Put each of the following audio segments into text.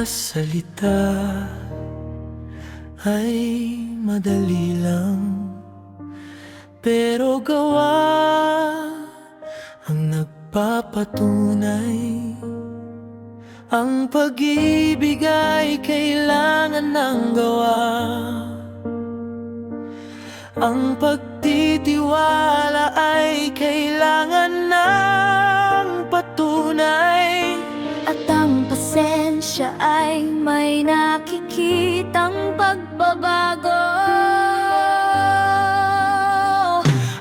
Sa salita ay madali lang, pero gawa ang nagpapatunay. Ang pag-ibig ay kailangan ng gawa, ang pagtitiwala ay kailangan ng patunay. At ang pasensya ay may nakikitang pagbabago.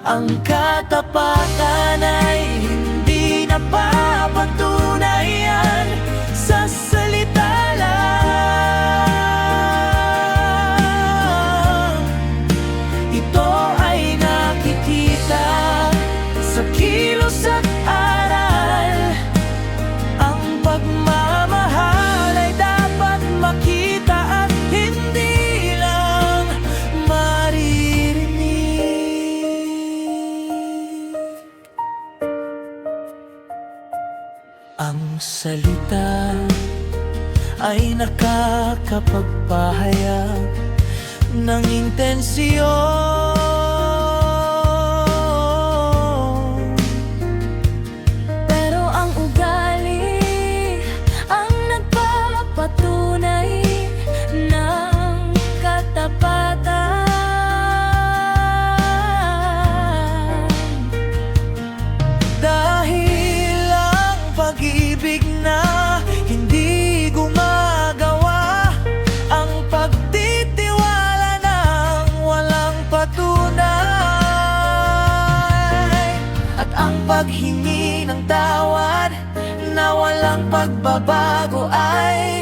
Ang katapatan ay hindi napapatunayan sa salita lang. Ito ay nakikita sa kilos at aral. Ang pagmamahal ay dapat makita at hindi lang maririnig. Ang salita ay nakakapagpahayag ng intensyon. Pero ang ugali ang nagpapatunay ng katapatan. Dahil ang pag-ibig na hindi gumagawa, ang pagtitiwala ng walang patunay, at ang paghingi ng tawad na walang pagbabago ay